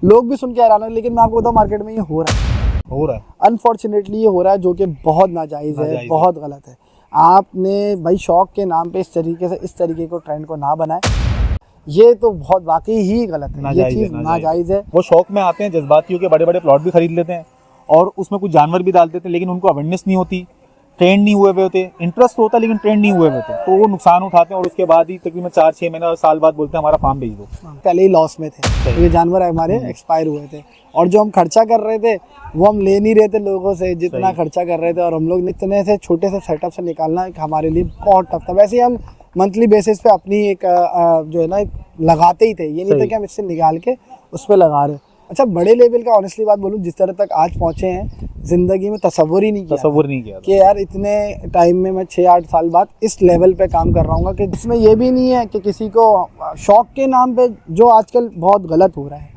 लोग भी सुन के हैरान है, लेकिन मैं आपको बताऊं मार्केट में ये हो रहा है अनफॉर्चुनेटली, ये हो रहा है जो कि बहुत नाजायज़ है, बहुत गलत है। आपने भाई शौक के नाम पे इस तरीके को ट्रेंड को ना बनाए, ये तो बहुत वाकई ही गलत है, ये चीज़ नाजायज़ है। वो शौक में आते हैं, जज्बातियों के बड़े बड़े प्लॉट भी खरीद लेते हैं और उसमें कुछ जानवर भी डाल देते हैं, लेकिन उनको अवेयरनेस नहीं होती, ट्रेंड नहीं हुए होते, इंटरेस्ट होता है लेकिन ट्रेंड नहीं हुए होते, तो वो नुकसान उठाते हैं और उसके बाद ही तकरीबन 4-6 महीने और साल बाद बोलते हैं हमारा फार्म बेच दो। पहले ही लॉस में थे, ये जानवर हमारे एक्सपायर हुए थे, और जो हम खर्चा कर रहे थे वो हम ले नहीं रहे थे लोगों से जितना खर्चा कर रहे थे, और हम लोग इतने से छोटे से सेटअप से निकालना हमारे लिए बहुत टफ था। वैसे ही हम मंथली बेसिस पे अपनी एक जो है ना लगाते ही थे, ये नहीं था कि हम इससे निकाल के उस पर लगा रहे। अच्छा, बड़े लेवल का ऑनेस्टली बात बोलूँ, जिस तरह तक आज पहुँचे हैं जिंदगी में तसव्वुर ही नहीं किया कि यार इतने टाइम में मैं 6-8 साल बाद इस लेवल पे काम कर रहा हूँ, कि जिसमें ये भी नहीं है कि किसी को शौक के नाम पे जो आजकल बहुत गलत हो रहा है।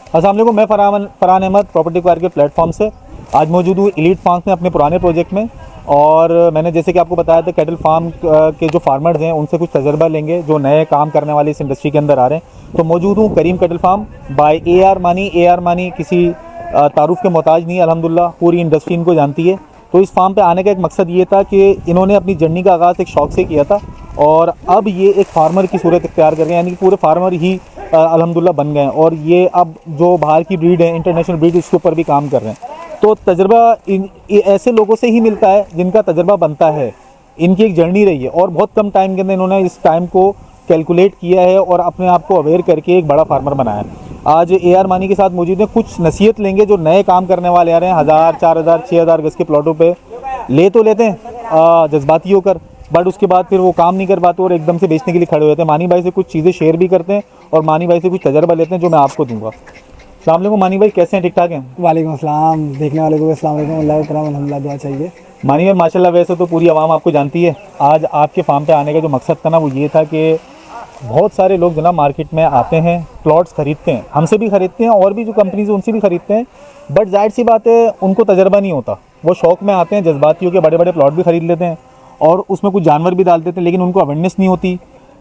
अस्सलाम वालेकुम, मैं फरहान अहमद प्रॉपर्टी क्वायर के प्लेटफॉर्म से आज मौजूद हूँ एलीट फार्म्स में अपने पुराने प्रोजेक्ट में, और मैंने जैसे कि आपको बताया था कैटल फार्म के जो फार्मर्स हैं उनसे कुछ तजर्बा लेंगे जो नए काम करने वाले इस इंडस्ट्री के अंदर आ रहे हैं। तो मौजूद हूँ करीम कैटल फार्म बाय AR मानी किसी तारुफ के मोहताज नहीं, अल्हम्दुलिल्लाह पूरी इंडस्ट्री इनको जानती है। तो इस फार्म पे आने का एक मकसद ये था कि इन्होंने अपनी जर्नी का आगाज़ एक शौक से किया था और अब ये एक फार्मर की सूरत इख्तियार कर रहे हैं, यानी कि पूरे फार्मर ही अल्हम्दुलिल्लाह बन गए हैं, और ये अब जो बाहर की ब्रीड है, इंटरनेशनल ब्रीड, इसके ऊपर भी काम कर रहे हैं। तो तजर्बा ऐसे लोगों से ही मिलता है जिनका तजर्बा बनता है। इनकी एक जर्नी रही है और बहुत कम टाइम के अंदर इन्होंने इस टाइम को कैलकुलेट किया है और अपने आप को अवेयर करके एक बड़ा फार्मर बनाया है। आज AR मानी के साथ मौजूद हैं, कुछ नसीहत लेंगे जो नए काम करने वाले आ रहे हैं। 1000, 4000, 6000 गज के प्लॉटों पे ले तो लेते हैं जज्बाती होकर, बट उसके बाद फिर वो काम नहीं कर पाते और एकदम से बेचने के लिए खड़े हो जाते हैं। मानी भाई से कुछ चीज़ें शेयर भी करते हैं और मानी भाई से कुछ तजर्बा लेते हैं जो मैं आपको दूंगा। अस्सलाम वालेकुम मानी भाई, कैसे हैं? ठीक ठाक हैं? वालेकुम अस्सलाम, देखने वाले को अस्सलाम वालेकुम, अल्लाह करम अल्हम्दुलिल्लाह, दुआ चाहिए। मानी भाई माशाल्लाह, वैसे तो पूरी आवाम आपको जानती है। आज आपके फार्म पे आने का जो मकसद था ना वो ये था कि बहुत सारे लोग जनाब मार्केट में आते हैं, प्लॉट्स खरीदते हैं, हमसे भी खरीदते हैं और भी जो कंपनीज उनसे भी खरीदते हैं, बट जाहिर सी बात है उनको तजर्बा नहीं होता। वो शौक में आते हैं, जज्बातियों के बड़े बड़े प्लॉट भी खरीद लेते हैं और उसमें कुछ जानवर भी डाल देते हैं, लेकिन उनको अवेयरनेस नहीं होती,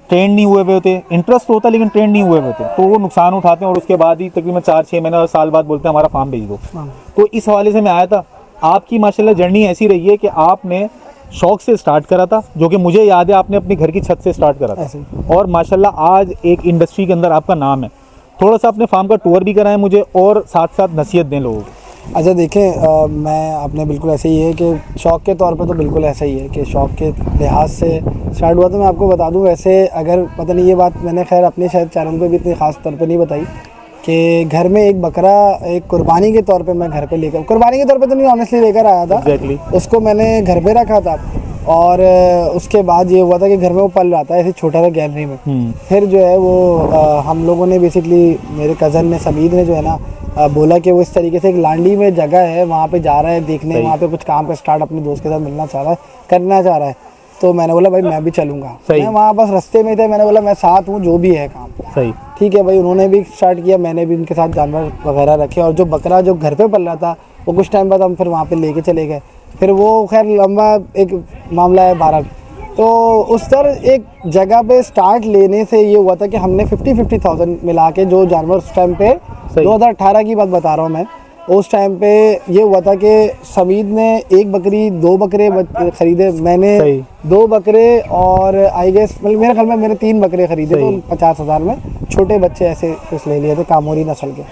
ट्रेंड नहीं हुए होते, इंटरेस्ट होता है लेकिन ट्रेंड नहीं हुए होते, तो वो नुकसान उठाते हैं और उसके बाद ही तकरीबन 4-6 महीने और साल बाद बोलते हैं हमारा फार्म बेच दो। तो इस हवाले से मैं आया था। आपकी माशाल्लाह जर्नी ऐसी रही है कि आपने शौक से स्टार्ट करा था, जो कि मुझे याद है आपने अपने घर की छत से स्टार्ट करा था, और माशाल्लाह आज एक इंडस्ट्री के अंदर आपका नाम है। थोड़ा सा अपने फार्म का टूर भी कराएं मुझे और साथ साथ नसीहत दें लोगों को। अच्छा देखें, मैं आपने बिल्कुल ऐसे ही है कि शौक़ के तौर पे तो बिल्कुल ऐसा ही है कि शौक़ के लिहाज से स्टार्ट हुआ। तो मैं आपको बता दूं, वैसे अगर पता नहीं, ये बात मैंने खैर अपने शायद चैनल पे भी इतनी ख़ास तौर पे नहीं बताई कि घर में एक बकरा एक कुर्बानी के तौर पे मैं घर पे लेकर, कुर्बानी के तौर पे तो नहीं ऑनेस्टली लेकर आया था। उसको मैंने घर पे रखा था और उसके बाद ये हुआ था कि घर में वो पल रहा था ऐसे छोटा सा गैलरी में। फिर जो है वो हम लोगों ने बेसिकली, मेरे कज़न ने समीद ने जो है ना बोला कि वो इस तरीके से एक लांडी में जगह है, वहाँ पे जा रहा है देखने, वहाँ पे कुछ काम का स्टार्ट अपने दोस्त के साथ मिलना चाह रहा है, करना चाह रहा है। तो मैंने बोला भाई मैं भी चलूँगा। मैं वहाँ बस रास्ते में थे, मैंने बोला मैं साथ हूँ जो भी है काम। सही, ठीक है भाई। उन्होंने भी स्टार्ट किया, मैंने भी उनके साथ जानवर वगैरह रखे, और जो बकरा जो घर पे पल रहा था वो कुछ टाइम बाद हम फिर वहाँ पे लेके चले गए। फिर वो खैर लंबा एक मामला है 12। तो उस तरह एक जगह पे स्टार्ट लेने से ये हुआ था कि हमने 50,000 मिला के जो जानवर उस टाइम पे 2018 की बात बता रहा हूँ मैं, उस टाइम पे ये हुआ था कि समीद ने एक बकरी 2 बकरे खरीदे, मैंने 2 बकरे, और आई गेस मेरे ख्याल में मैंने 3 बकरे खरीदे तो 50,000 में छोटे बच्चे ऐसे कुछ ले लिए थे कामोरी नस्ल के।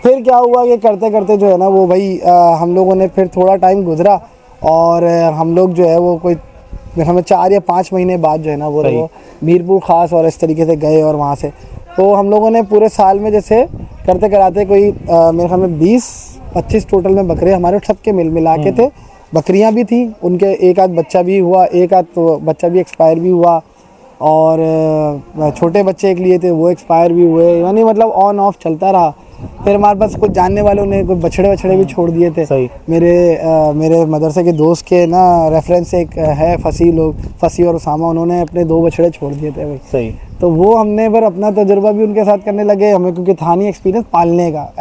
फिर क्या हुआ कि करते करते जो है ना वो भाई हम लोगों ने फिर थोड़ा टाइम गुजरा और हम लोग जो है वो कोई हमें 4 या 5 महीने बाद जो है ना वो मीरपुर ख़ास और इस तरीके से गए, और वहाँ से तो हम लोगों ने पूरे साल में जैसे करते कराते कोई मेरे ख्याल में 20-25 टोटल में बकरे हमारे सबके मिला के थे। बकरियां भी थी, उनके एक आध बच्चा भी हुआ, एक आध तो बच्चा भी एक्सपायर भी हुआ, और छोटे बच्चे एक लिए थे वो एक्सपायर भी हुए, यानी मतलब ऑन ऑफ चलता रहा। फिर हमारे पास कुछ जानने वालों ने कोई बछड़े भी छोड़ दिए थे। मेरे मदरसे के दोस्त के ना रेफरेंस से एक है फसी और उसामा, उन्होंने अपने 2 बछड़े छोड़ दिए थे भाई। सही। तो वो हमने फिर अपना तजुर्बा भी उनके साथ करने लगे, हमें क्योंकि था नहीं एक्सपीरियंस पालने का,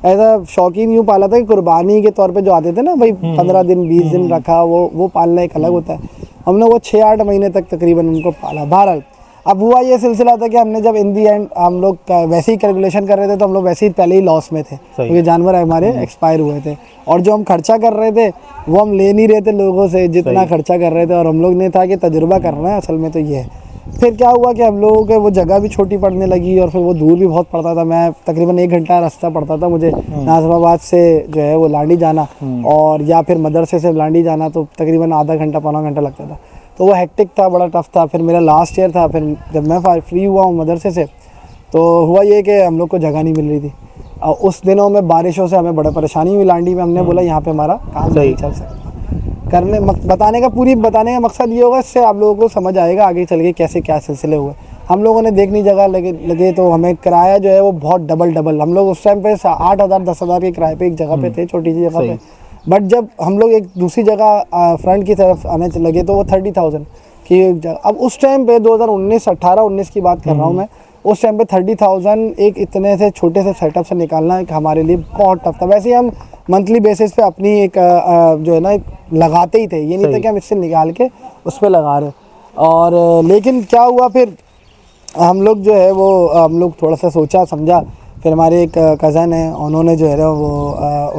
एज अ शौकीन यूँ पाला था कि कुर्बानी के तौर पे जो आते थे ना भाई 15 दिन 20 दिन रखा, वो पालना एक अलग होता है। हमने वो 6-8 महीने तक तकरीबन उनको पाला। बहरहाल अब हुआ ये सिलसिला था कि हमने जब इन दी एंड हम लोग वैसे ही कैलकुलेशन कर रहे थे तो हम लोग वैसे ही पहले ही लॉस में थे, क्योंकि जानवर हमारे एक्सपायर हुए थे, और जो हम खर्चा कर रहे थे वो हम ले नहीं रहे थे लोगों से जितना खर्चा कर रहे थे, और हम लोग ने था कि तजुर्बा करना है असल में तो ये है। फिर क्या हुआ कि हम लोगों के वो जगह भी छोटी पड़ने लगी और फिर वो दूर भी बहुत पड़ता था। मैं तकरीबन 1 घंटा रास्ता पड़ता था मुझे नाज़िमाबाद से जो है वो लांडी जाना, और या फिर मदरसे से लांडी जाना तो तकरीबन आधा घंटा पौना घंटा लगता था। तो वो हेक्टिक था, बड़ा टफ था। फिर मेरा लास्ट ईयर था, फिर जब मैं फ्री हुआ हूँ मदरसे से तो हुआ ये कि हम लोग को जगह नहीं मिल रही थी, और उस दिनों में बारिशों से हमें बड़ा परेशानी हुई लांडी में। हमने बोला यहाँ पे हमारा काम नहीं चल सकता। बताने का मकसद ये होगा, इससे आप लोगों को समझ आएगा आगे चल के कैसे क्या सिलसिले हुए। हम लोगों ने देखनी जगह लगे तो हमें किराया जो है वो बहुत डबल हम लोग उस टाइम पे 8,000 10,000 के किराए पे एक जगह पे थे, छोटी सी जगह पे। बट जब हम लोग एक दूसरी जगह फ्रंट की तरफ आने लगे तो वो 30,000 की एक जगह। अब उस टाइम पे 2018-19 की बात कर रहा हूँ मैं, उस टाइम पे 30,000 एक इतने से छोटे से सेटअप से निकालना एक हमारे लिए बहुत टफ था। वैसे ही हम मंथली बेसिस पे अपनी एक जो है ना एक लगाते ही थे, ये नहीं था कि हम इससे निकाल के उस पर लगा रहे। और लेकिन क्या हुआ, फिर हम लोग जो है वो हम लोग थोड़ा सा सोचा समझा। फिर हमारे एक कज़न है, उन्होंने जो है ना वो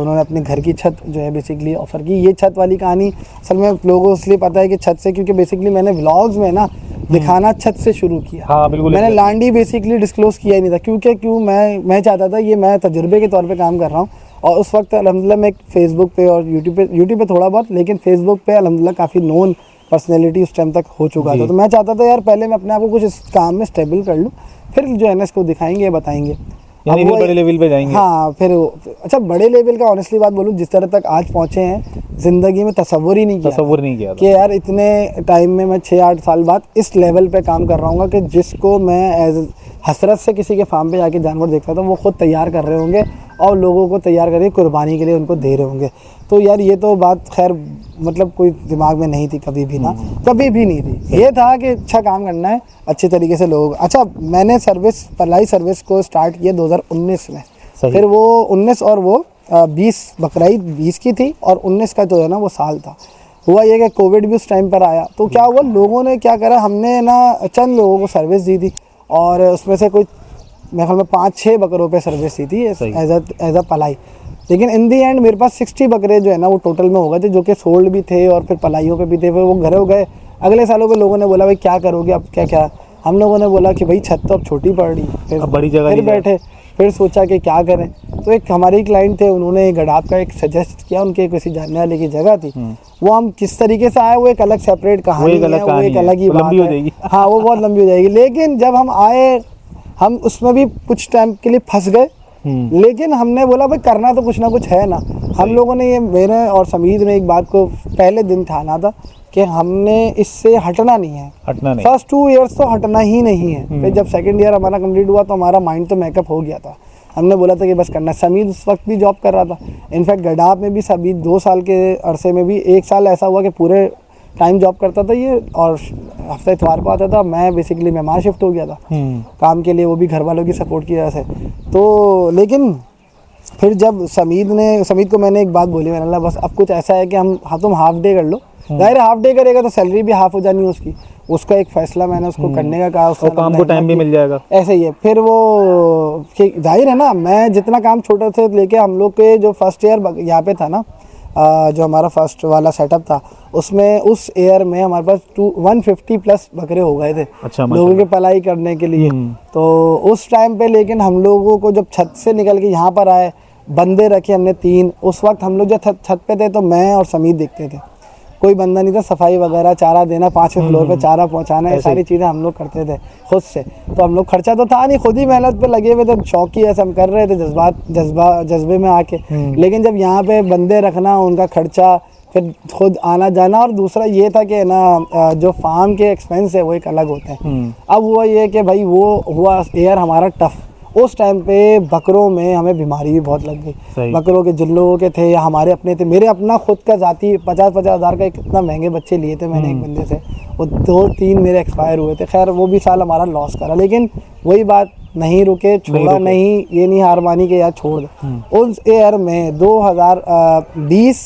उन्होंने अपने घर की छत जो है बेसिकली ऑफ़र की। ये छत वाली कहानी असल में लोगों को इसलिए पता है कि छत से, क्योंकि बेसिकली मैंने व्लॉग्स में ना दिखाना छत से शुरू किया। हाँ बिल्कुल, मैंने लांडी बेसिकली डिस्क्लोज़ किया ही नहीं था, क्योंकि मैं चाहता था, ये मैं तजुर्बे के तौर पे काम कर रहा हूँ। और उस वक्त अल्हम्दुलिल्लाह मैं फेसबुक पे और यूट्यूब पे थोड़ा बहुत, लेकिन फेसबुक पे अल्हम्दुलिल्लाह काफ़ी नोन पर्सनैलिटी उस टाइम तक हो चुका था। तो मैं चाहता था यार पहले मैं अपने आप को कुछ इस काम में स्टेबल कर लूँ, फिर जो है ना इसको दिखाएंगे बताएंगे, यानी फिर बड़े लेवल पे जाएंगे। हाँ फिर अच्छा बड़े लेवल का ऑनेस्टली बात बोलूँ, जिस तरह तक आज पहुँचे हैं ज़िंदगी में तसव्वुर ही नहीं किया कि यार इतने टाइम में मैं 6-8 साल बाद इस लेवल पे काम कर रहा हूँ कि जिसको मैं एज हसरत से किसी के फार्म पे जाके जानवर देखता था वो खुद तैयार कर रहे होंगे और लोगों को तैयार करके कुर्बानी के लिए उनको दे रहे होंगे। तो यार ये तो बात खैर मतलब कोई दिमाग में नहीं थी कभी भी ना, कभी भी नहीं थी। ये था कि अच्छा काम करना है अच्छे तरीके से लोगों। अच्छा मैंने पलाई सर्विस को स्टार्ट किया 2019 में, फिर वो 19 और वो 20 बकरीद 20 की थी और 19 का जो है ना वो साल था। हुआ ये कि कोविड भी उस टाइम पर आया, तो क्या हुआ लोगों ने क्या करा, हमने ना चंद लोगों को सर्विस दी थी और उसमें से कोई मेरे ख्याल में 5-6 बकरों पे सर्विस दी थी एज अ पलाई। लेकिन इन दी एंड मेरे पास 60 बकरे जो है ना वो टोटल में हो गए थे, जो कि सोल्ड भी थे और फिर पलाइयों पे भी थे। फिर वो घर हो गए। अगले सालों पे लोगों ने बोला भाई क्या करोगे अब, क्या हम लोगों ने बोला कि भाई छत तो अब छोटी पड़ रही, फिर बड़ी जगह फिर बैठे, फिर सोचा कि क्या करें। तो एक हमारे क्लाइंट थे, उन्होंने गडाप का एक सजेस्ट किया, उनके किसी जानने वाले की जगह थी। वो हम किस तरीके से आए वो एक अलग सेपरेट कहानी है, वो एक अलग ही बात है। हाँ वो बहुत लंबी हो जाएगी। लेकिन जब हम आए हम उसमें भी कुछ टाइम के लिए फंस गए, लेकिन हमने बोला भाई करना तो कुछ ना कुछ है ना। हम लोगों ने ये मेरे और समीद ने एक बात को पहले दिन ठाना था कि हमने इससे हटना नहीं है। फर्स्ट 2 इयर्स तो हटना ही नहीं है। फिर जब सेकंड ईयर हमारा कंप्लीट हुआ तो हमारा माइंड तो मेकअप हो गया था। हमने बोला था कि बस करना। समीद उस वक्त भी जॉब कर रहा था। इनफैक्ट गडाप में भी समीद 2 साल के अरसे में भी 1 साल ऐसा हुआ कि पूरे टाइम जॉब करता था ये, और हफ्ते इतवार को आता था। मैं बेसिकली मेहमान शिफ्ट हो गया था काम के लिए, वो भी घर वालों की सपोर्ट की वजह से। तो लेकिन फिर जब समीद को मैंने एक बात बोली, मैंने बोला बस अब कुछ ऐसा है कि तुम हाफ डे कर लो। जाहिर हाफ डे करेगा तो सैलरी भी हाफ हो जानी है उसका एक फैसला मैंने उसको करने का कहा, उसका काम को टाइम भी मिल जाएगा। ऐसे ही है। फिर वो जाहिर है ना, मैं जितना काम छोटे से लेके हम लोग के जो फर्स्ट ईयर यहाँ पे था ना, जो हमारा फर्स्ट वाला सेटअप था उसमें उस ईयर में हमारे पास 150 प्लस बकरे हो गए थे। अच्छा, लोगों की पलाई करने के लिए। तो उस टाइम पे लेकिन हम लोगों को जब छत से निकल के यहाँ पर आए, बंदे रखे हमने 3। उस वक्त हम लोग जब छत पे थे तो मैं और समीद देखते थे, कोई बंदा नहीं था। सफाई वगैरह, चारा देना, 5वें फ्लोर पे चारा पहुंचाना, ये सारी चीज़ें हम लोग करते थे खुद से। तो हम लोग खर्चा तो था नहीं, खुद ही मेहनत पे लगे हुए थे, शौक ही ऐसे हम कर रहे थे जज्बे में आके। लेकिन जब यहाँ पे बंदे रखना, उनका खर्चा, फिर खुद आना जाना, और दूसरा ये था कि ना जो फार्म के एक्सपेंस है वो एक अलग होते हैं। अब हुआ ये कि भाई वो हुआ ईयर हमारा टफ। उस टाइम पे बकरों में हमें बीमारी भी बहुत लग गई। बकरों के जिन लोगों के थे या हमारे अपने थे, मेरे अपना खुद का जाती 50-50 हज़ार का कितना महंगे बच्चे लिए थे मैंने एक बंदे से, वो 2-3 मेरे एक्सपायर हुए थे। खैर वो भी साल हमारा लॉस करा, लेकिन वही बात, नहीं रुके, छोड़ा नहीं, ये नहीं हार मानी कि यार छोड़ दे। उस ईयर में 2020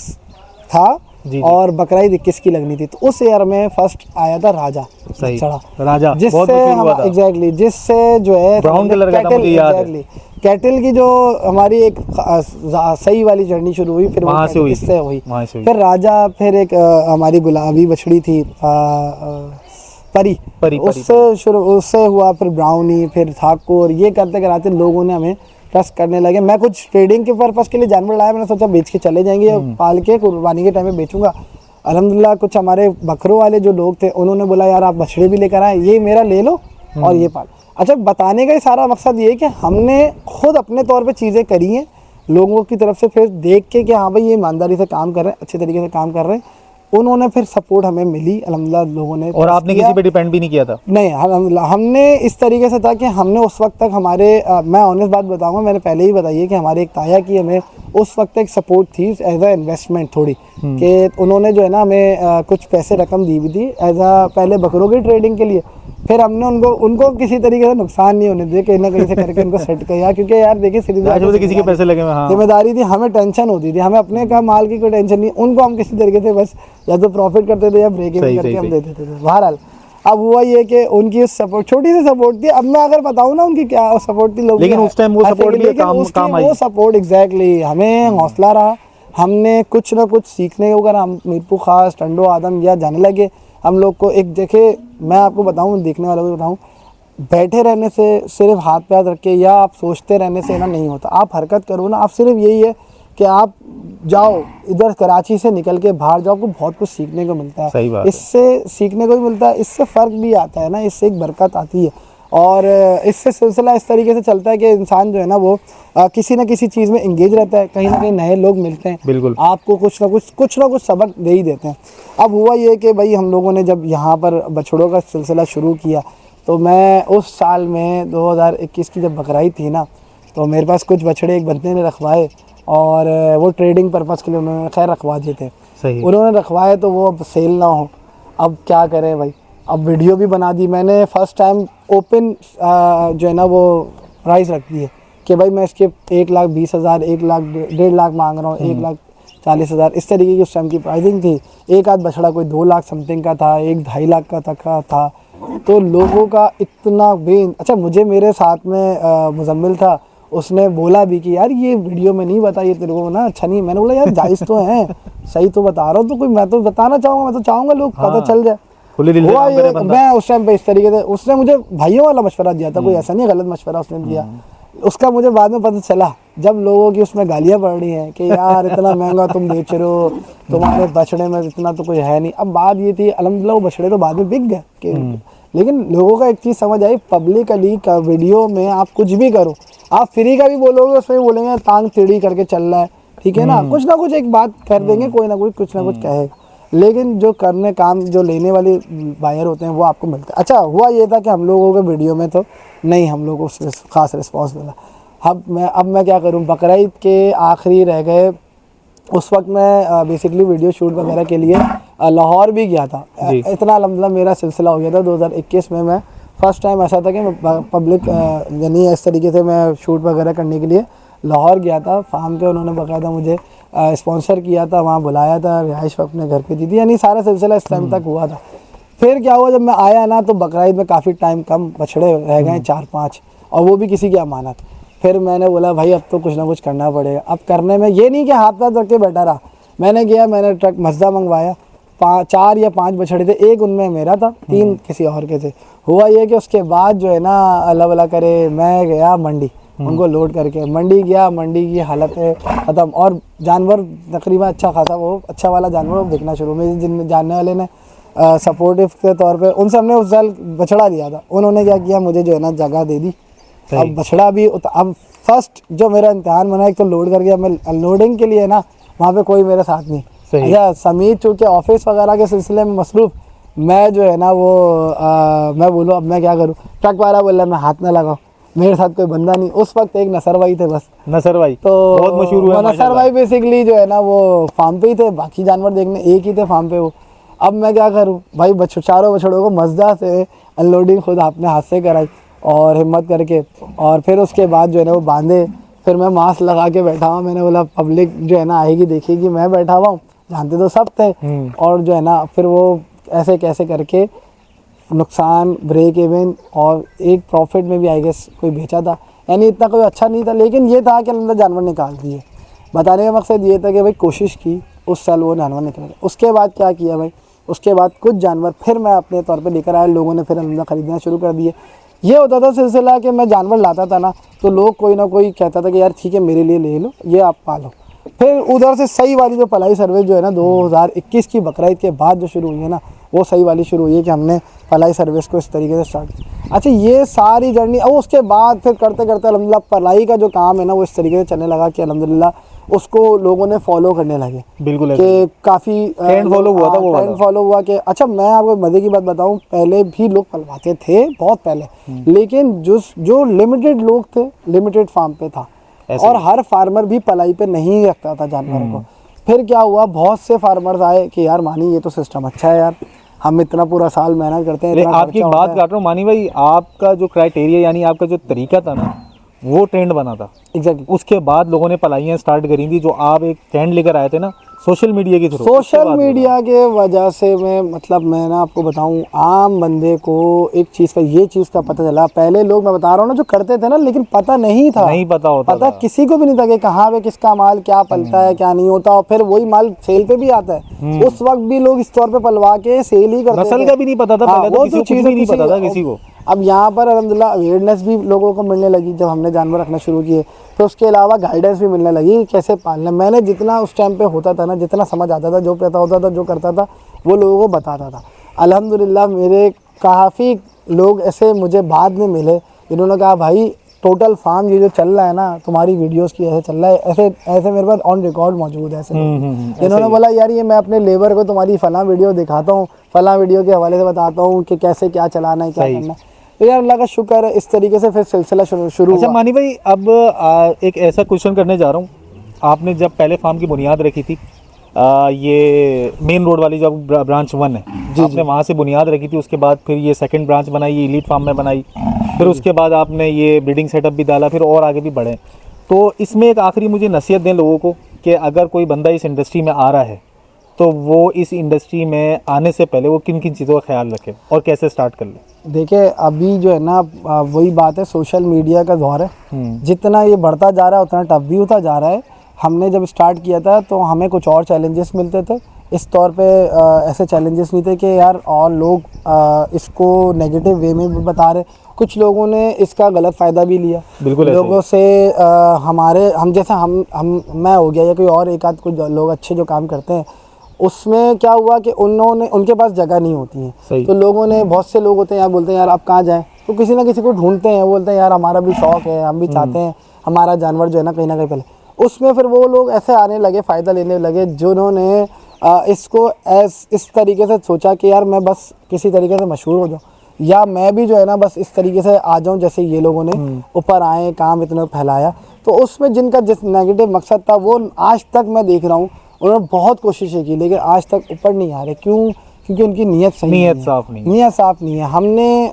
था जी। और बकरा ईद 21 की लगनी थी। तो उस ईयर में फर्स्ट आया था राजा सही, चढ़ा, राजा बहुत जिससे मशहूर हुआ हम था। एग्जैक्टली जिससे जो है ब्राउन कलर का था, मुझे याद है। कैटल की जो हमारी एक सही वाली जर्नी शुरू हुई, फिर वहाँ से हुई थी, इससे हुई, वहाँ से हुई। फिर राजा, फिर एक हमारी गुलाबी बछड़ी थी परी, उससे शुरू, उससे हुआ, फिर ब्राउनी, फिर ठाकुर, ये करते कराते लोगों ने हमें ट्रस्ट करने लगे। मैं कुछ ट्रेडिंग के पर्पज़ के लिए जानवर लाया, मैंने सोचा बेच के चले जाएंगे, पाल के कुर्बानी के टाइम में बेचूंगा। अल्हम्दुलिल्लाह कुछ हमारे बकरों वाले जो लोग थे उन्होंने बोला यार आप बछड़े भी लेकर आए, ये मेरा ले लो और ये पाल। अच्छा, बताने का ही सारा मकसद ये है कि हमने खुद अपने तौर पे चीज़ें करी हैं लोगों की तरफ से, फिर देख के कि हाँ भाई ये ईमानदारी से काम कर रहे हैं, अच्छे तरीके से काम कर रहे हैं, उन्होंने फिर सपोर्ट हमें मिली अल्हम्दुलिल्लाह, लोगों ने। और आपने किसी पे डिपेंड भी नहीं किया था? नहीं, अल्हम्दुलिल्लाह हमने इस तरीके से था कि हमने उस वक्त तक हमारे मैं ऑनेस्ट बात बताऊंगा, मैंने पहले ही बताई है कि हमारे एक ताया की हमें उस वक्त एक सपोर्ट थी एज अ इन्वेस्टमेंट थोड़ी, कि उन्होंने जो है ना हमें कुछ पैसे रकम दी भी थी एज अ पहले बकरों की ट्रेडिंग के लिए। फिर हमने उनको किसी तरीके से नुकसान नहीं होने दिया, कहीं ना कहीं से करके उनको सेट किया, क्योंकि यार देखिए किसी के पैसे लगे हुए, हाँ। जिम्मेदारी थी, हमें टेंशन होती थी, हमें अपने का माल की कोई टेंशन नहीं, उनको हम किसी तरीके से बस या तो प्रॉफिट करते थे या ब्रेक इवन करके हम दे देते थे। बहरहाल अब हुआ ये कि उनकी उस सपोर्ट, छोटी सी सपोर्ट थी, अब मैं अगर बताऊं ना उनकी क्या सपोर्ट थी लोगों, लेकिन उस टाइम वो सपोर्ट भी काम आई। वो सपोर्ट एग्जैक्टली हमें हौसला रहा, हमने कुछ ना कुछ सीखने को अगर हम मीरपुर खास टंडो आदम या जाने लगे, हम लोग को एक देखे, मैं आपको बताऊं, देखने वालों को बताऊं, बैठे रहने से, सिर्फ हाथ पे हाथ रख के या आप सोचते रहने से ना नहीं होता, आप हरकत करो ना। आप सिर्फ यही है कि आप जाओ इधर कराची से निकल के बाहर जाओ, आपको बहुत कुछ सीखने को मिलता है। सही बात इससे सीखने को भी मिलता है, इससे फ़र्क भी आता है ना, इससे एक बरकत आती है, और इससे सिलसिला इस तरीके से चलता है कि इंसान जो है ना वो किसी न किसी चीज़ में इंगेज रहता है, कहीं ना कहीं नए लोग मिलते हैं, बिल्कुल आपको कुछ ना कुछ सबक दे ही देते हैं। अब हुआ ये कि भाई हम लोगों ने जब यहाँ पर बछड़ों का सिलसिला शुरू किया, तो मैं उस साल में 2021 की जब बकरा ईद थी ना, तो मेरे पास कुछ बछड़े एक बंदे ने रखवाए, और वो ट्रेडिंग पर्पज़ के लिए उन्होंने खैर रखवा दिए थे। सही। उन्होंने रखवाए तो वो अब सेल ना हो, अब क्या करें भाई, अब वीडियो भी बना दी मैंने, फ़र्स्ट टाइम ओपन जो है ना वो प्राइस रख दी है कि भाई मैं इसके 1,20,000, 1,00,000 मांग रहा हूँ, 1,40,000, इस तरीके की उस टाइम की प्राइसिंग थी। एक आध बछड़ा कोई 2 लाख समथिंग का था, एक 2.5 लाख का था। तो लोगों का इतना अच्छा, मुझे मेरे साथ में मुजम्मिल था, उसने बोला भी कि यार ये वीडियो में नहीं बताइए, तेरे को ना अच्छा नहीं। मैंने बोला यार जायज़ तो है, सही तो बता रहा हूँ, तो कोई मैं तो बताना चाहूँगा, मैं तो चाहूँगा लोग पता चल जाए। हुआ ये, मैं उस टाइम पे इस तरीके से, उसने मुझे भाइयों वाला मशवरा दिया था, कोई ऐसा नहीं गलत मशवरा उसने दिया। उसका मुझे बाद में पता चला जब लोगों की उसमें गालियाँ पड़ रही हैं कि यार इतना महंगा तुम बेच रहे हो, तुम्हारे बछड़े में इतना तो कोई है नहीं। अब बात ये थी, अल्हम्दुलिल्लाह वो बछड़े तो बाद में बिक गए, लेकिन लोगों का एक चीज़ समझ आई, पब्लिकली का वीडियो में आप कुछ भी करो, आप फ्री का भी बोलोगे, उसमें बोलेंगे तांग टेढ़ी करके चल रहा है, ठीक है ना, कुछ ना कुछ एक बात कर देंगे, कोई ना कोई कुछ ना कुछ कहेगा, लेकिन जो करने काम जो लेने वाले बायर होते हैं वो आपको मिलते हैं। अच्छा, हुआ ये था कि हम लोगों के वीडियो में तो नहीं हम लोग को उससे ख़ास रिस्पॉन्स मिला। अब मैं क्या करूं, बकरा ईद के आखिरी रह गए, उस वक्त मैं बेसिकली वीडियो शूट वगैरह के लिए लाहौर भी गया था। इतना अल्हम्दुलिल्लाह मेरा सिलसिला हो गया था 2021 में, मैं फर्स्ट टाइम ऐसा था कि मैं पब्लिक यानी इस तरीके से मैं शूट वगैरह करने के लिए लाहौर गया था। फार्म के उन्होंने बाकायदा मुझे स्पॉन्सर किया था, वहाँ बुलाया था, रिहाइश अपने घर पे दी थी, यानी सारा सिलसिला इस टाइम तक हुआ था। फिर क्या हुआ, जब मैं आया ना तो बकरा ईद में काफ़ी टाइम कम बछड़े रह गए, 4-5, और वो भी किसी की अमानत। फिर मैंने बोला भाई अब तो कुछ ना कुछ करना पड़ेगा। अब करने में ये नहीं कि हाथ पाथ रख के बैठा रहा, मैंने ट्रक मजदा मंगवाया, 4 या 5 बछड़े थे, एक उनमें मेरा था, 3 किसी और के थे। हुआ ये कि उसके बाद जो है ना अल्लाह भला करे, मैं गया मंडी, उनको लोड करके मंडी गया, मंडी की हालत है ख़त्म, और जानवर तकरीबन अच्छा खासा, वो अच्छा वाला जानवर बिकना शुरू में, जिन जानने वाले ने सपोर्टिव के तौर पे उनसे हमने उस साल बछड़ा दिया था, उन्होंने क्या किया, मुझे जो है ना जगह दे दी। अब बछड़ा भी, अब फर्स्ट जो मेरा इम्तिहान बना, एक तो लोड कर गया मैं, अनलोडिंग के लिए ना वहाँ पे कोई मेरे साथ नहीं। अच्छा, समीर चूँकि ऑफिस वगैरह के सिलसिले में मसरूफ़, मैं जो है ना वो मैं बोलूँ अब मैं क्या करूँ, ट्रक वाला बोल रहा मैं हाथ ना लगाऊँ, मेरे साथ कोई बंदा नहीं। उस वक्त एक नसर भाई थे बस, नसर भाई तो बहुत मशहूर हुआ। नसर भाई बेसिकली जो है ना वो फार्म पे ही थे, बाकी जानवर देखने एक ही थे फार्म पे वो। अब मैं क्या करूँ भाई, चारों बछड़ों को मजदा से अनलोडिंग खुद अपने हाथ से कराई और हिम्मत करके, और फिर उसके बाद जो है ना वो बांधे, फिर मैं मास्क लगा के बैठा हुआ, मैंने बोला पब्लिक जो है ना आएगी देखेगी मैं बैठा हुआ हूँ, जानते तो सब थे। और जो है ना फिर वो ऐसे कैसे करके नुकसान, ब्रेक इवन और एक प्रॉफिट में भी आई गेस कोई बेचा था, यानी इतना कोई अच्छा नहीं था, लेकिन ये था कि अंदर जानवर निकाल दिए। बताने का मकसद ये था कि भाई कोशिश की, उस साल वो जानवर निकल गए। उसके बाद क्या किया भाई, उसके बाद कुछ जानवर फिर मैं अपने तौर पे लेकर आया, लोगों ने फिर अंदर ख़रीदना शुरू कर दिए। ये होता था सिलसिला कि मैं जानवर लाता था ना, तो लोग कोई ना कोई कहता था कि यार ठीक है मेरे लिए ले लो, ये आप पालो। फिर उधर से सही वाली जो पलाई सर्विस जो है ना 2021 की बकरीद के बाद जो शुरू हुई है ना, वो सही वाली शुरू हुई है कि हमने पलाई सर्विस को इस तरीके से स्टार्ट किया। अच्छा, ये सारी जर्नी और उसके बाद फिर करते करते अल्हम्दुलिल्लाह पलाई का जो काम है ना वो इस तरीके से चलने लगा कि अल्हम्दुलिल्लाह उसको लोगों ने फॉलो करने लगे बिल्कुल कि काफ़ी ट्रेंड फॉलो हुआ था, वो ट्रेंड फॉलो हुआ कि अच्छा मैं आपको मज़े की बात बताऊं, पहले भी लोग पलवाते थे बहुत पहले, लेकिन जो लिमिटेड लोग थे, लिमिटेड फार्म पे था और हर फार्मर भी पलाई पे नहीं रखता था जानवर को। फिर क्या हुआ, बहुत से फार्मर्स आए कि यार मानी ये तो सिस्टम अच्छा है यार, हम इतना पूरा साल मेहनत करते हैं, इतना आपकी खर्चा बात होता है। काट रहा हूँ मानी भाई, आपका जो क्राइटेरिया यानी आपका जो तरीका था ना वो ट्रेंड बना था। एग्जैक्टली। उसके बाद लोगों ने पलाइयाँ स्टार्ट करी थी, जो आप एक ट्रेंड लेकर आए थे ना सोशल मीडिया के थ्रू। सोशल मीडिया के वजह से मैं ना आपको बताऊं, आम बंदे को एक चीज़ का, ये चीज़ का पता चला। पहले लोग, मैं बता रहा हूँ ना, जो करते थे ना, लेकिन पता नहीं था, नहीं पता होता पता था। किसी को भी नहीं था कि कहाँ पे किसका माल क्या पलता है क्या नहीं होता, और फिर वही माल सेल पे भी आता है। उस वक्त भी लोग इस तौर पे पलवा के सेल ही करते थे। नस्ल का भी नहीं पता था पहले, तो किसी को कुछ भी नहीं पता था किसी को। अब यहाँ पर अल्हम्दुलिल्लाह अवेयरनेस भी लोगों को मिलने लगी जब हमने जानवर रखना शुरू किए, तो उसके अलावा गाइडेंस भी मिलने लगी कैसे पालना। मैंने जितना उस टाइम पे होता था ना, जितना समझ आता था, जो पता होता था, जो करता था, वो लोगों को बताता था। अल्हम्दुलिल्लाह मेरे काफ़ी लोग ऐसे मुझे बाद में मिले जिन्होंने कहा भाई टोटल फार्म ये जो चल रहा है ना, तुम्हारी वीडियोस की ऐसे चल रहा है, ऐसे ऐसे मेरे पास ऑन रिकॉर्ड मौजूद है ऐसे लोग जिन्होंने बोला यार ये मैं अपने लेबर को तुम्हारी फलां वीडियो दिखाता हूँ, फलां वीडियो के हवाले से बताता हूँ कि कैसे क्या चलाना है, क्या करना है। तो यार अल्लाह का शुक्र है, इस तरीके से फिर सिलसिला शुरू अच्छा हुआ। मानी भाई, अब एक ऐसा क्वेश्चन करने जा रहा हूँ। आपने जब पहले फार्म की बुनियाद रखी थी, ये मेन रोड वाली जो ब्रांच 1 है, आपने वहाँ से बुनियाद रखी थी, उसके बाद फिर ये सेकंड ब्रांच बनाई, ये एलीट फार्म में बनाई, फिर उसके बाद आपने ये ब्रीडिंग सेटअप भी डाला, फिर और आगे भी बढ़े। तो इसमें एक आखिरी मुझे नसीहत दें लोगों को कि अगर कोई बंदा इस इंडस्ट्री में आ रहा है तो वो इस इंडस्ट्री में आने से पहले वो किन किन चीज़ों का ख्याल रखे और कैसे स्टार्ट कर ले। देखिए अभी जो है ना वही बात है, सोशल मीडिया का दौर है, जितना ये बढ़ता जा रहा है उतना टफ भी होता जा रहा है। हमने जब स्टार्ट किया था तो हमें कुछ और चैलेंजेस मिलते थे, इस तौर पे ऐसे चैलेंजेस नहीं थे कि यार और लोग इसको नेगेटिव वे में भी बता रहे, कुछ लोगों ने इसका गलत फ़ायदा भी लिया। बिल्कुल लोगों से हम जैसे हम मैं हो गया या कोई और एक आध कुछ लोग अच्छे जो काम करते हैं, उसमें क्या हुआ कि उनके पास जगह नहीं होती है, तो लोगों ने, बहुत से लोग होते हैं यार, बोलते हैं यार आप कहाँ जाएं, तो किसी ना किसी को ढूंढते हैं, बोलते हैं यार हमारा भी शौक़ है, हम भी चाहते हैं हमारा जानवर जो है ना कहीं ना कहीं पहले। उसमें फिर वो लोग ऐसे आने लगे, फ़ायदा लेने लगे, जिन्होंने इसको इस तरीके से सोचा कि यार मैं बस किसी तरीके से मशहूर हो जाऊँ, या मैं भी जो है ना बस इस तरीके से आ जाऊँ जैसे ये लोगों ने ऊपर आए, काम इतना फैलाया। तो उसमें जिनका जिस नेगेटिव मकसद था वो आज तक मैं देख रहा हूँ, उन्होंने बहुत कोशिशें की लेकिन आज तक ऊपर नहीं आ रहे। क्यों? क्योंकि उनकी नीयत सही नहीं है, नीयत साफ़ नहीं है। हमने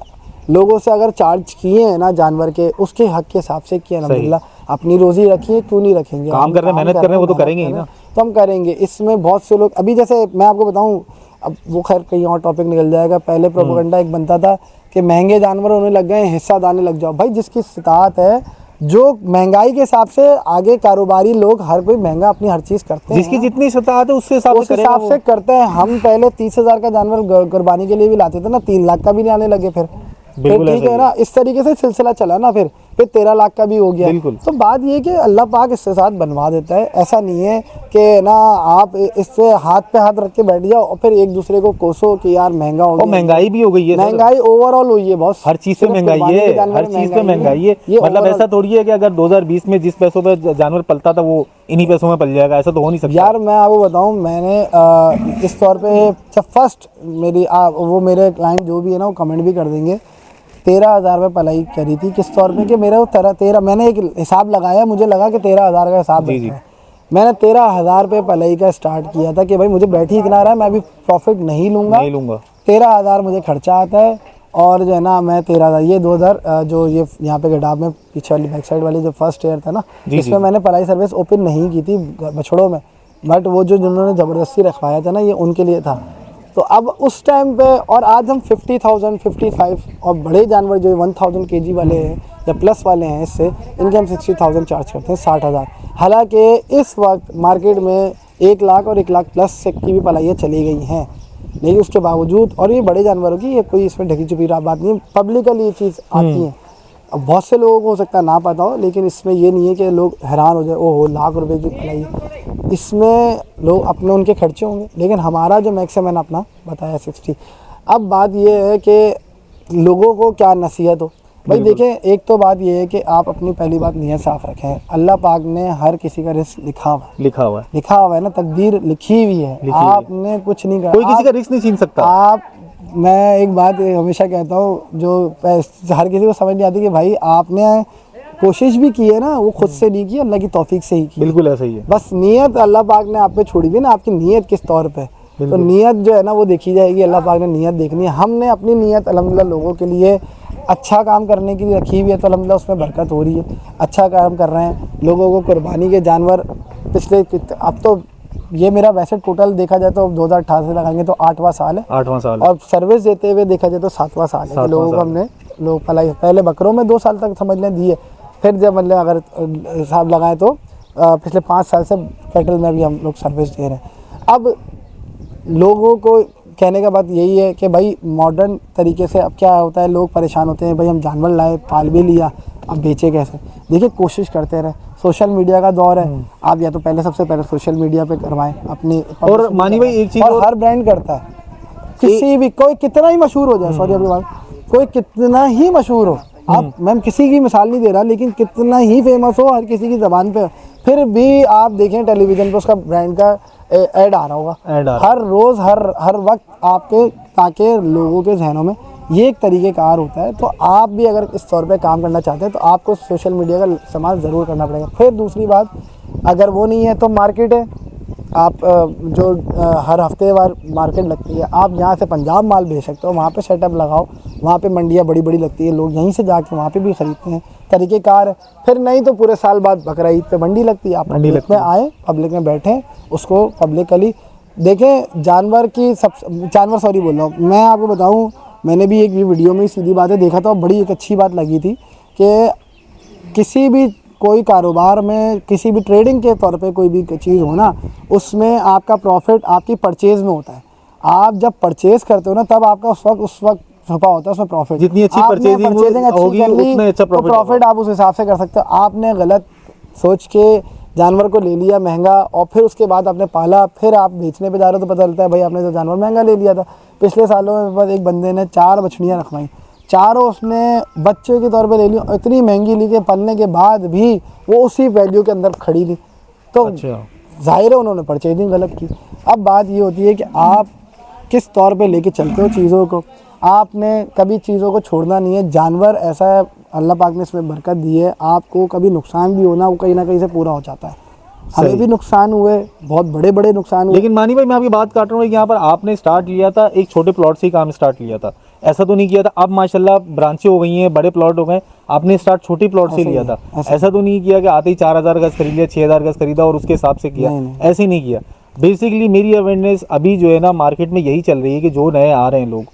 लोगों से अगर चार्ज किए हैं ना जानवर के, उसके हक के हिसाब से किया, अल्हम्दुलिल्लाह अपनी रोज़ी रखी है, क्यों नहीं रखेंगे। काम कर रहे, मेहनत कर रहे हैं, वो तो करेंगे ही ना, तो हम करेंगे। इसमें बहुत से लोग, अभी जैसे मैं आपको बताऊं, अब वो खैर कहीं और टॉपिक निकल जाएगा। पहले प्रोपेगेंडा एक बनता था कि महंगे जानवर होने लग गए, हिस्सा दाने लग जाओ। भाई जिसकी इस्तात है, जो महंगाई के हिसाब से आगे कारोबारी लोग, हर कोई महंगा अपनी हर चीज़ करते हैं, जिसकी जितनी इस्तात है उससे हिसाब से करते हैं। हम पहले 30,000 का जानवर कुर्बानी के लिए भी लाते थे ना, 3 लाख का भी नहीं आने लगे फिर ठीक है ना। इस तरीके से सिलसिला चला ना, फिर 13 लाख का भी हो गया। तो बात ये कि अल्लाह पाक इससे साथ बनवा देता है। ऐसा नहीं है कि ना आप इससे हाथ पे हाथ रख के बैठ जाओ और फिर एक दूसरे को कोसो कि यार महंगा हो गया। महंगाई भी हो गई है, महंगाई ओवरऑल हुई है, बहुत हर चीज़ पे महंगाई है, हर चीज़ पे महंगाई है। मतलब ऐसा थोड़ी है कि अगर 2020 में जिस पैसों पे जानवर पलता था वो इन्हीं पैसों में पल जाएगा, ऐसा तो हो नहीं सकता। यार मैं आपको बताऊं, मैंने इस तौर पे जब फर्स्ट मेरी वो मेरे क्लाइंट जो भी है ना वो कमेंट भी कर देंगे, 13,000 में पलाई करी थी। किस तौर पे कि मेरे वो 13 मैंने एक हिसाब लगाया, मुझे लगा कि 13,000 का हिसाब बैठा है। मैंने 13,000 पे पलाई का स्टार्ट किया था कि भाई मुझे बैठी इतना रहा है, मैं अभी प्रॉफिट नहीं लूँगा। 13,000 मुझे खर्चा आता है और जो है ना मैं 13,000 ये 2,000 जो ये यहाँ पे गडाब में पीछे वाली बैक साइड वाली जो फर्स्ट ईयर था ना, इसमें मैंने पलाई सर्विस ओपन नहीं की थी बछड़ों में, बट वो जो जिन्होंने ज़बरदस्ती रखवाया था ना, ये उनके लिए था। तो अब उस टाइम पे, और आज हम 50,000 55 और बड़े जानवर जो 1000 kg वाले हैं या प्लस वाले हैं, इससे इनके हम 60,000 चार्ज करते हैं, 60,000। हालांकि इस वक्त मार्केट में 1 लाख और 1 लाख प्लस से की भी पलाइयाँ चली गई हैं, लेकिन उसके बावजूद, और ये बड़े जानवरों की, ये कोई इसमें ढकी छुपी बात नहीं है, पब्लिकली ये चीज़ आती है। अब बहुत से लोगों को हो सकता है ना पता हो, लेकिन इसमें ये नहीं है कि लोग हैरान हो जाए, ओहो लाख रुपए की पलाई। इसमें लोग अपने उनके खर्चे होंगे, लेकिन हमारा जो मैक्स है मैंने अपना बताया 60। अब बात ये है कि लोगों को क्या नसीहत हो भाई। देखें, एक तो बात ये है कि आप अपनी पहली बात नीयत साफ़ रखें। अल्लाह पाक ने हर किसी का रिस्क लिखा हुआ है ना, तकदीर लिखी हुई है, आपने कुछ नहीं करा, कोई किसी का रिस्क नहीं छीन सकता। आप, मैं एक बात हमेशा कहता हूँ जो हर किसी को समझ नहीं आती, कि भाई आपने कोशिश भी की है ना, वो खुद से नहीं की, अल्लाह की तौफीक से ही की। बिल्कुल ऐसा ही है। बस नीयत अल्लाह पाक ने आप पे छोड़ी हुई ना, आपकी नीयत किस तौर पे, तो नीयत जो है ना वो देखी जाएगी। अल्लाह पाक ने नीयत देखनी है। हमने अपनी नीयत अल्हम्दुलिल्लाह लोगों के लिए अच्छा काम करने के लिए रखी हुई है, तो अल्हम्दुलिल्लाह उसमें बरकत हो रही है, अच्छा काम कर रहे हैं। लोगों को कुर्बानी के जानवर पिछले, अब तो ये मेरा वैसे टोटल देखा जाए तो 2018 से लगाएंगे तो 8वां साल है, 8वां साल, और सर्विस देते हुए देखा जाए तो 7वां साल है। लोगों को हमने लोग पलाई, पहले बकरों में 2 साल तक समझ लें दी है, फिर जब मतलब अगर हिसाब लगाएं तो पिछले 5 साल से कैटल में भी हम लोग सर्विस दे रहे हैं। अब लोगों को कहने का बात यही है कि भाई मॉडर्न तरीके से अब क्या होता है, लोग परेशान होते हैं, भाई हम जानवर लाए, पाल भी लिया, अब बेचे कैसे। देखिए, कोशिश करते रहे, सोशल मीडिया का दौर है, आप या तो पहले, सबसे पहले सोशल मीडिया पे करवाएं अपनी। और मानी भाई एक चीज़, और हर ब्रांड करता है, किसी भी, कोई कितना ही मशहूर हो जाए, सॉरी अपनी बात, कोई कितना ही मशहूर हो, आप, मैं किसी की मिसाल नहीं दे रहा, लेकिन कितना ही फेमस हो हर किसी की ज़बान पे, फिर भी आप देखें टेलीविज़न पे उसका ब्रांड का ऐड आ रहा होगा, हर रोज़, हर वक्त आपके, ताकि लोगों के जहनों में ये एक तरीक़ेकार होता है। तो आप भी अगर इस तौर पे काम करना चाहते हैं तो आपको सोशल मीडिया का इस्तेमाल ज़रूर करना पड़ेगा। फिर दूसरी बात, अगर वो नहीं है तो मार्केट है, आप जो हर हफ्ते बार मार्केट लगती है, आप यहाँ से पंजाब माल भेज सकते हो, वहाँ पे सेटअप लगाओ, वहाँ पे मंडियाँ बड़ी बड़ी लगती है, लोग यहीं से जाके वहाँ पे भी ख़रीदते हैं, तरीक़ेकार है। फिर नहीं तो पूरे साल बाद बकरा ईद पे मंडी लगती है, आप पब्लिक में आए, पब्लिक में बैठें, उसको पब्लिकली देखें। जानवर की जानवर, सॉरी बोल रहा हूँ मैं, आपको बताऊँ, मैंने भी एक वीडियो में सीधी बातें देखा था, बड़ी एक अच्छी बात लगी थी कि किसी भी कोई कारोबार में, किसी भी ट्रेडिंग के तौर पे कोई भी चीज़ हो ना, उसमें आपका प्रॉफिट आपकी परचेज़ में होता है। आप जब परचेज़ करते हो ना, तब आपका उस वक्त छुपा होता है उसमें प्रॉफिट। जितनी अच्छी परचेजिंग होगी उतना अच्छा प्रॉफिट आप उस हिसाब से कर सकते हो। आपने गलत सोच के जानवर को ले लिया महंगा, और फिर उसके बाद आपने पाला, फिर आप बेचने पे जा रहे हो तो पता चलता है भाई आपने तो जानवर महंगा ले लिया था। पिछले सालों में बस एक बंदे ने 4 बछड़ियाँ रखवाई, चारों उसने बच्चे के तौर पे ले ली, इतनी महंगी ली कि पलने के बाद भी वो उसी वैल्यू के अंदर खड़ी थी। तो जाहिर है उन्होंने परचेजिंग गलत की। अब बात ये होती है कि आप किस तौर पे लेके चलते हो चीज़ों को, आपने कभी चीज़ों को छोड़ना नहीं है। जानवर ऐसा है, अल्लाह पाक ने इसमें बरकत दी है, आपको कभी नुकसान भी होना, वो कहीं ना कहीं से पूरा हो जाता है। हमें भी नुकसान हुए, बहुत बड़े बड़े नुकसान हुए। लेकिन मानी भाई, मैं आपकी बात काट रहा हूँ, यहाँ पर आपने स्टार्ट लिया था एक छोटे प्लॉट से ही काम स्टार्ट लिया था, ऐसा तो नहीं किया था। अब माशाल्लाह ब्रांचें हो गई हैं, बड़े प्लॉट हो गए, आपने स्टार्ट छोटी प्लॉट से लिया था। ऐसा तो नहीं किया कि आते ही 4000 गज खरीद लिया, 6000 गज खरीदा और उसके हिसाब से किया, ऐसे नहीं किया। बेसिकली मेरी अवेयरनेस अभी जो है ना मार्केट में यही चल रही है कि जो नए आ रहे हैं लोग,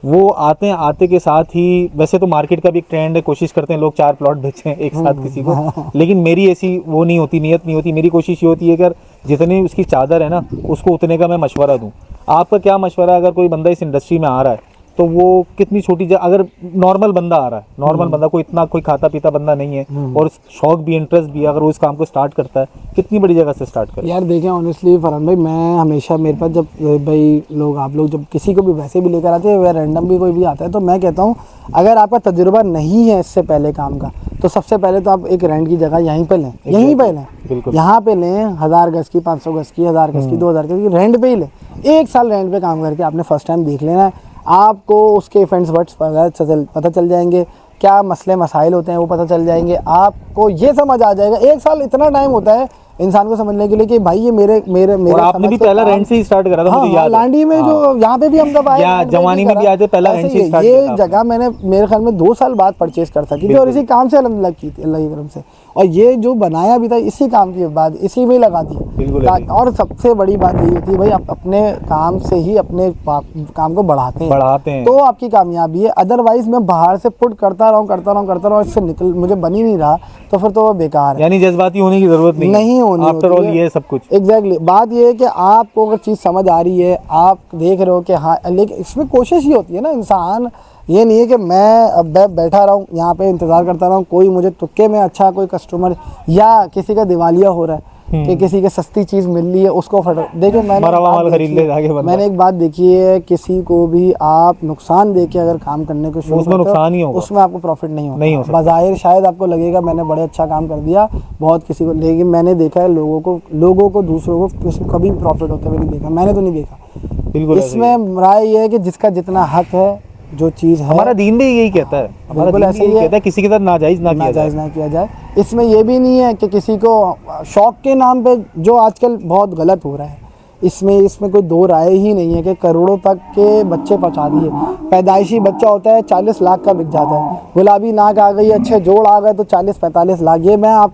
वो आते हैं, आते के साथ ही, वैसे तो मार्केट का भी एक ट्रेंड है, कोशिश करते हैं लोग 4 प्लॉट बेचें एक साथ किसी को, लेकिन मेरी ऐसी वो नहीं होती, नियत नहीं होती। मेरी कोशिश ये होती है कि जितनी उसकी चादर है ना, उसको उतने का मैं मशवरा दूं। आपका क्या मशवरा है, अगर कोई बंदा इस इंडस्ट्री में आ रहा है तो वो कितनी छोटी अगर नॉर्मल बंदा आ रहा है, नॉर्मल बंदा, कोई इतना कोई खाता पीता बंदा नहीं है और शौक भी, इंटरेस्ट भी, अगर वो इस काम को स्टार्ट करता है, कितनी बड़ी जगह से स्टार्ट करे? यार देखें, ऑनेस्टली फरहान भाई, मैं हमेशा, मेरे पास जब भाई लोग, आप लोग जब किसी को भी वैसे भी लेकर आते हैं या रैंडम भी कोई भी आता है, तो मैं कहता हूँ अगर आपका तजुर्बा नहीं है इससे पहले काम का, तो सबसे पहले तो आप एक रेंट की जगह यहीं पे लें, यहीं पे लें, यहाँ पे लें, 1000 गज की, 500 गज की, 1000 गज की, 2000 गज की, रेंट पे ही लें। 1 साल रेंट पे काम करके आपने फर्स्ट टाइम देख लेना है, आपको उसके फ्रेंड्स वर्ड्स पता चल जाएंगे, क्या मसले मसाइल होते हैं वो पता चल जाएंगे, आपको ये समझ आ जाएगा। 1 साल इतना टाइम होता है इंसान को समझने के लिए कि भाई ये मेरे मेरे और मेरे आपने भी समझ के पहला काम- रेंट से ही स्टार्ट करा था, हाँ, मुझे याद है। लांडी में जो यहाँ पे भी हम जब आए, यहाँ रेंट पे जवानी में भी करा। आए थे, पहला ऐसे रेंट से ही है, स्टार्ट किया था ये आपने। जगह मैंने मेरे ख्याल में 2 साल बाद परचेज कर सकी थी और इसी काम से अल्हम्दुलिल्लाह की थी, अल्लाह की करम से। और ये जो बनाया भी था इसी काम की बाद इसी में ही लगा दी। बिल्कुल है। और सबसे बड़ी बात यही होती है भाई, आप अपने काम से ही अपने काम को बढ़ाते हैं तो आपकी कामयाबी है। अदरवाइज मैं बाहर से पुट करता रहूँ इससे निकल मुझे बन ही नहीं रहा, तो फिर तो वो बेकार है। यानी जज्बाती होने की जरूरत नहीं होनी आफ्टर होती ऑल है। ये सब कुछ एग्जैक्टली बात ये है कि आपको अगर चीज़ समझ आ रही है, आप देख रहे हो कि हाँ, लेकिन इसमें कोशिश ही होती है ना इंसान, ये नहीं है कि मैं अब बैठा रहूँ यहाँ पे इंतज़ार करता रहूँ कोई मुझे तुक्के में अच्छा कोई कस्टमर या किसी का दिवालिया हो रहा है कि किसी के सस्ती चीज़ मिल रही है उसको फट। देखिए मैंने एक बात देखी है, किसी को भी आप नुकसान दे के अगर काम करने को शुरू उसमें नुकसान ही होगा, उसमें आपको प्रॉफिट नहीं होगा। बाज़ाहिर शायद आपको लगेगा मैंने बड़े अच्छा काम कर दिया बहुत किसी को, लेकिन मैंने देखा है लोगों को दूसरों को किसी कभी प्रॉफिट होते हुए नहीं देखा, मैंने तो नहीं देखा। बिल्कुल इसमें राय ये है कि जिसका जितना हक है, जो चीज़ है, हमारा दीन भी यही कहता है, हमारा दीन ऐसा ही यही कहता है किसी के साथ नाजायज़ ना किया जाए। इसमें ये भी नहीं है कि किसी को शौक के नाम पे जो आजकल बहुत गलत हो रहा है, इसमें कोई दो राय ही नहीं है कि करोड़ों तक के बच्चे पहुंचा दिए। पैदाइशी बच्चा होता है 40 लाख का बिक जाता है, गुलाबी नाक आ गई, अच्छे जोड़ आ गए तो 40-45 लाख। ये मैं आप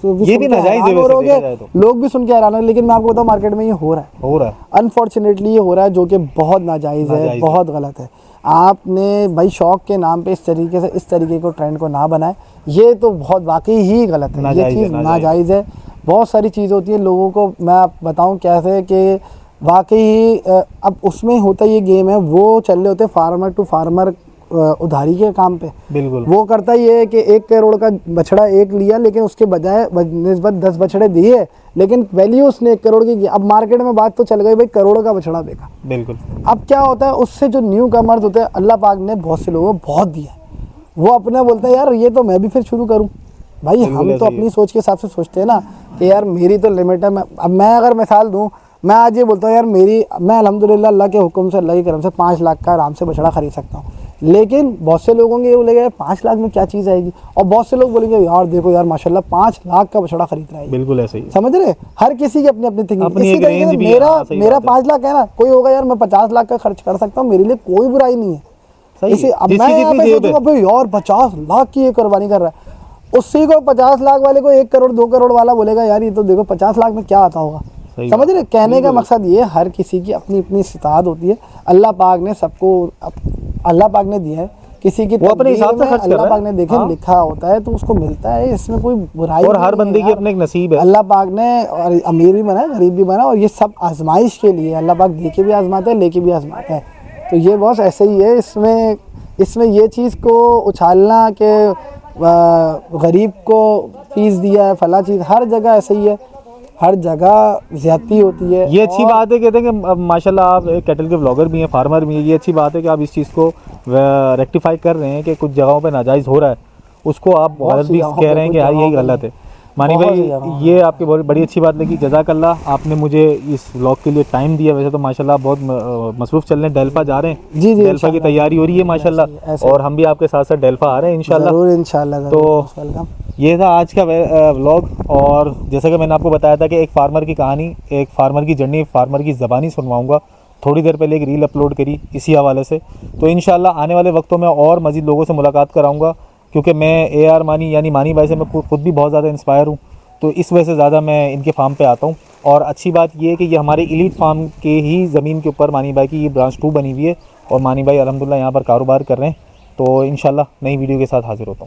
ये भी नाजायज़ है वैसे देखा जाए तो। लोग भी सुन के हैरान है, लेकिन मैं आपको बताऊं मार्केट में ये हो रहा है अनफॉर्चुनेटली, ये हो रहा है जो कि बहुत नाजायज़ है, बहुत गलत है। आपने भाई शौक के नाम पे इस तरीके को ट्रेंड को ना बनाए, ये तो बहुत वाकई ही गलत है, ये चीज़ नाजायज़ है। बहुत सारी चीज़ होती है लोगों को मैं आप बताऊं कैसे कि वाकई ही अब उसमें होता ये गेम है, वो चल रहे होते फार्मर टू फार्मर उधारी के काम पे। बिल्कुल वो करता ये है कि 1 करोड़ का बछड़ा एक लिया, लेकिन उसके बजाय निस्बत 10 बछड़े दिए, लेकिन वैल्यू उसने 1 करोड़ की की। अब मार्केट में बात तो चल गई भाई करोड़ का बछड़ा बेचा। बिल्कुल। अब क्या होता है उससे जो न्यू कमर्स होते हैं, अल्लाह पाक ने बहुत से लोगों को बहुत दिया, वो अपने बोलते हैं यार ये तो मैं भी फिर शुरू करूँ। भाई हम तो अपनी सोच के हिसाब से सोचते हैं ना कि यार मेरी तो लिमिट है। अब मैं अगर मिसाल दूँ, मैं आज ये बोलता हूँ यार मैं अल्हम्दुलिल्लाह अल्लाह के हुक्म से, अल्लाह की करम से 5 लाख का आराम से बछड़ा खरीद सकता हूँ। लेकिन बहुत से लोगों के ये बोलेगा यार 5 लाख में क्या चीज़ आएगी, और बहुत से लोग बोलेंगे यार देखो यार माशाल्लाह 5 लाख का बछड़ा खरीद रहा है। बिल्कुल ऐसे ही, समझ रहे, हर किसी की अपनी अपनी थिंकिंग। इसी तरीके से मेरा 5 लाख है ना, कोई होगा यार मैं 50 लाख का खर्च कर सकता हूँ, मेरे लिए कोई बुराई नहीं है। इसी अब मैं यहाँ पे सोचूंगा भाई यार 50 लाख की ये कुर्बानी कर रहा है, उसी को 50 लाख वाले को 1 करोड़ 2 करोड़ वाला बोलेगा यार ये तो देखो 50 लाख में क्या आता होगा। समझ रहे, कहने का मकसद ये हर किसी की अपनी अपनी इस्तात होती है। अल्लाह पाक ने सबको अल्लाह पाक ने दिया है, किसी की वो अपने हिसाब से खर्च कर रहा है। अल्लाह पाक ने देखे लिखा होता है तो उसको मिलता है, इसमें कोई बुराई और हर बंदे की अपने एक नसीब है। अल्लाह पाक ने और अमीर भी बना गरीब भी बना, और ये सब आजमाइश के लिए अल्लाह पाक दे के भी आजमाता है, लेके भी आजमाता है। तो ये बस ऐसे ही है। इसमें ये चीज़ को उछालना कि गरीब को फीस दिया है फला चीज़, हर जगह ऐसे ही है, हर जगह ज़्यादती होती है। ये अच्छी बात है, कहते हैं कि माशाल्लाह आप एक कैटल के ब्लॉगर भी हैं, फार्मर भी हैं। ये अच्छी बात है कि आप इस चीज़ को रेक्टिफाई कर रहे हैं कि कुछ जगहों पे नाजायज़ हो रहा है, उसको आप गलत भी कह रहे हैं कि यार यही गलत है। मानी भाई ये आपकी बहुत बड़ी अच्छी बात लगी, जज़ाकल्लाह। आपने मुझे इस व्लॉग के लिए टाइम दिया। वैसे तो माशाल्लाह बहुत मसरूफ़ चल रहे हैं, डेल्फा जा रहे हैं। जी डेल्फा की तैयारी हो रही है माशाल्लाह, और हम भी आपके साथ साथ डेल्फा आ रहे हैं इंशाल्लाह। तो ये था आज का व्लॉग, और जैसा कि मैंने आपको बताया था कि एक फार्मर की कहानी, एक फार्मर की जर्नी, फार्मर की ज़बानी सुनवाऊँगा। थोड़ी देर पहले एक रील अपलोड करी इसी हवाले से। तो इंशाल्लाह आने वाले वक्तों में और मज़ीद लोगों से मुलाकात कराऊँगा, क्योंकि मैं AR मानी यानी मानी भाई से मैं खुद भी बहुत ज़्यादा इंस्पायर हूँ। तो इस वजह से ज़्यादा मैं इनके फार्म पे आता हूँ। और अच्छी बात ये है कि ये हमारे इलीट फार्म के ही ज़मीन के ऊपर मानी भाई की ये ब्रांच 2 बनी हुई है, और मानी भाई अल्हम्दुलिल्लाह यहाँ पर कारोबार कर रहे हैं। तो इंशाल्लाह नई वीडियो के साथ हाज़िर होता हूँ।